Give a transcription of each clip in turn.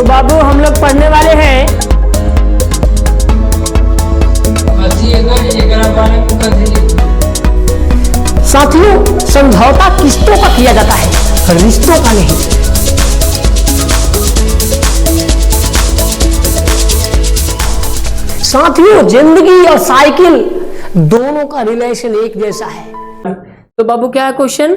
तो बाबू हम लोग पढ़ने वाले हैं साथियों, समझौता किस्तों का किया जाता है, रिश्तों का नहीं। साथियों, जिंदगी और साइकिल दोनों का रिलेशन एक जैसा है। तो बाबू क्या है क्वेश्चन?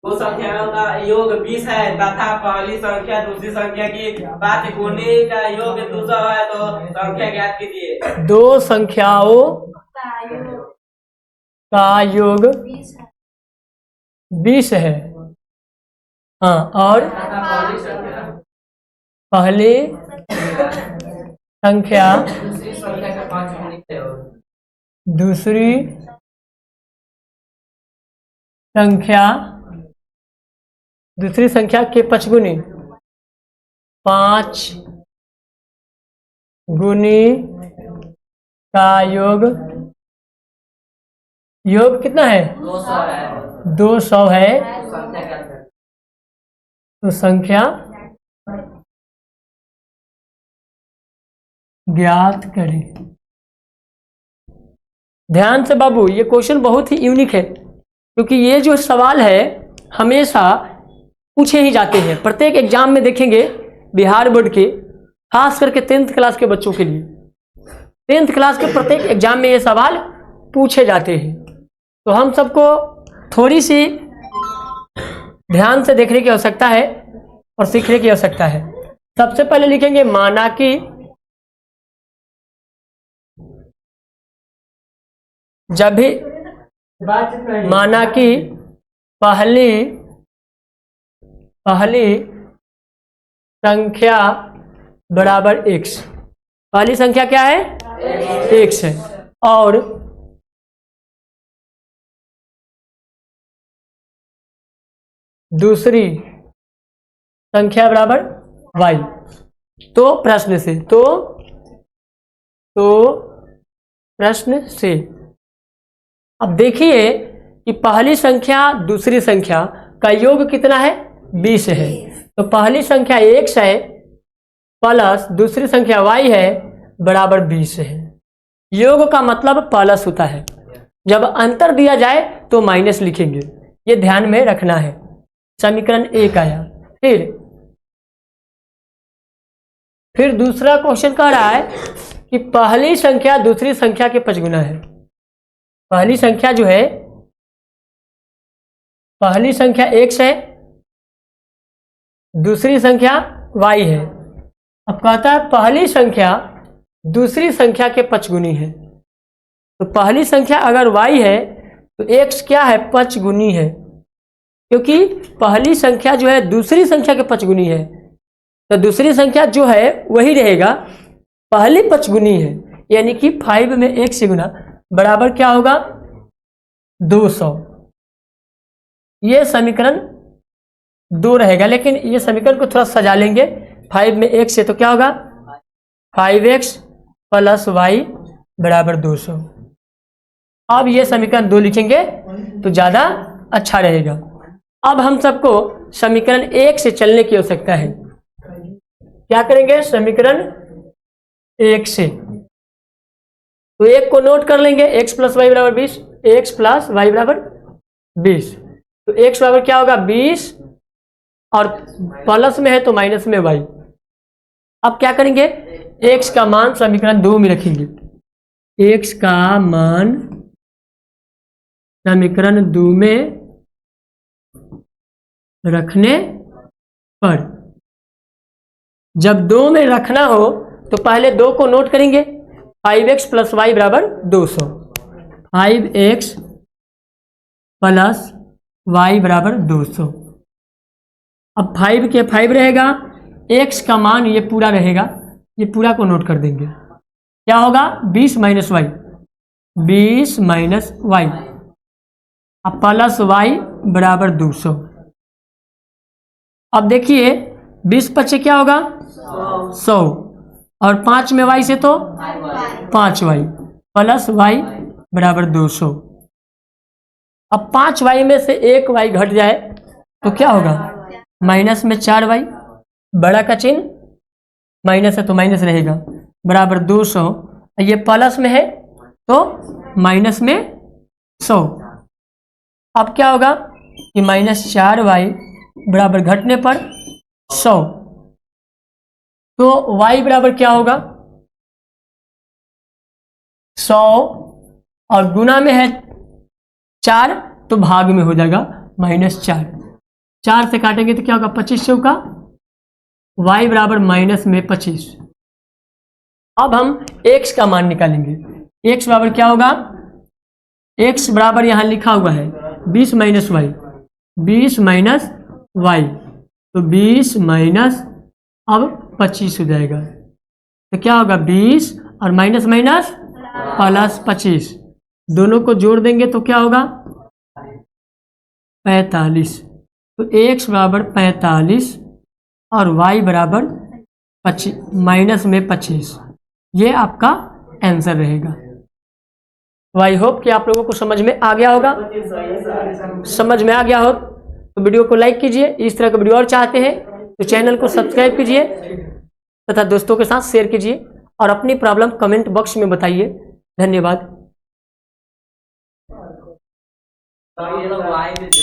दो संख्याओं का योग 20 है तथा पहली संख्या दूसरी संख्या की बात गुणे का योग 200 है, तो संख्या ज्ञात कीजिए। दो संख्याओं का योग 20 है, हाँ, और पहली संख्या दूसरी संख्या के 5 गुनी 5 गुनी का योग कितना है? 200 है। तो संख्या ज्ञात करें। ध्यान से बाबू, ये क्वेश्चन बहुत ही यूनिक है, क्योंकि ये जो सवाल है हमेशा पूछे ही जाते हैं। प्रत्येक एग्जाम में देखेंगे बिहार बोर्ड के, खास करके 10th क्लास के बच्चों के लिए 10th क्लास के प्रत्येक एग्जाम में ये सवाल पूछे जाते हैं। तो हम सबको थोड़ी सी ध्यान से देखने की आवश्यकता है और सीखने की आवश्यकता है। सबसे पहले लिखेंगे माना कि जब भी माना कि पहली संख्या बराबर x, पहली संख्या क्या है? x है, और दूसरी संख्या बराबर y। तो प्रश्न से अब देखिए कि पहली संख्या दूसरी संख्या का योग कितना है? 20 है। तो पहली संख्या x है प्लस दूसरी संख्या y है बराबर 20 है। योग का मतलब प्लस होता है, जब अंतर दिया जाए तो माइनस लिखेंगे, ये ध्यान में रखना है। समीकरण 1 आया। फिर दूसरा क्वेश्चन कह रहा है कि पहली संख्या दूसरी संख्या के 5 गुना है। पहली संख्या जो है, पहली संख्या x है, दूसरी संख्या y है। अब कहता है पहली संख्या दूसरी संख्या के 5 गुनी है। तो पहली संख्या अगर y है तो x क्या है? 5 गुनी है, क्योंकि पहली संख्या जो है दूसरी संख्या के 5 गुनी है, तो दूसरी संख्या जो है वही रहेगा, पहली 5 गुनी है, यानी कि 5 में 1 से गुना बराबर क्या होगा? 200। ये समीकरण 2 रहेगा, लेकिन ये समीकरण को थोड़ा सजा लेंगे। 5 में 1 से तो क्या होगा? 5x प्लस y बराबर 200। अब ये समीकरण 2 लिखेंगे तो ज़्यादा अच्छा रहेगा। अब हम सबको समीकरण 1 से चलने की आवश्यकता है। क्या करेंगे? समीकरण 1 से, तो 1 को नोट कर लेंगे, x प्लस वाई बराबर 20, x प्लस वाई बराबर 20। तो x बराबर क्या होगा? 20, और प्लस में है तो माइनस में y। अब क्या करेंगे? x का मान समीकरण 2 में रखेंगे। x का मान समीकरण 2 में रखने पर, जब 2 में रखना हो तो पहले 2 को नोट करेंगे। 5x प्लस वाई बराबर 200, 5x प्लस वाई बराबर 200। अब 5 के 5 रहेगा, x का मान ये पूरा रहेगा, ये पूरा को नोट कर देंगे। क्या होगा? 20 माइनस वाई, 20 माइनस वाई, अब प्लस वाई बराबर 200। अब देखिए 20 पच्चे क्या होगा? 100, और 5 में y से तो 5y प्लस y बराबर 200। अब 5y में से 1y घट जाए तो क्या होगा? माइनस में 4y बड़ा का चिन्ह माइनस है तो माइनस रहेगा, बराबर 200। ये प्लस में है तो माइनस में 100। अब क्या होगा कि -4y बराबर घटने पर 100, तो y बराबर क्या होगा 100 और गुना में है 4 तो भाग में हो जाएगा -4। 4 से काटेंगे तो क्या होगा 25 का, y बराबर -25। अब हम x का मान निकालेंगे। x बराबर क्या होगा, x बराबर यहां लिखा हुआ है 20 - y, 20 - y, तो 20 माइनस अब 25 हो जाएगा, तो क्या होगा 20 और माइनस माइनस प्लस 25, दोनों को जोड़ देंगे तो क्या होगा 45। तो x बराबर 45 और y बराबर 25 माइनस में 25, ये आपका आंसर रहेगा। तो आई होप कि आप लोगों को समझ में आ गया होगा। समझ में आ गया हो तो वीडियो को लाइक कीजिए। इस तरह का वीडियो और चाहते हैं तो चैनल को सब्सक्राइब कीजिए तथा दोस्तों के साथ शेयर कीजिए और अपनी प्रॉब्लम कमेंट बॉक्स में बताइए। धन्यवाद। ये लोग वाई में जो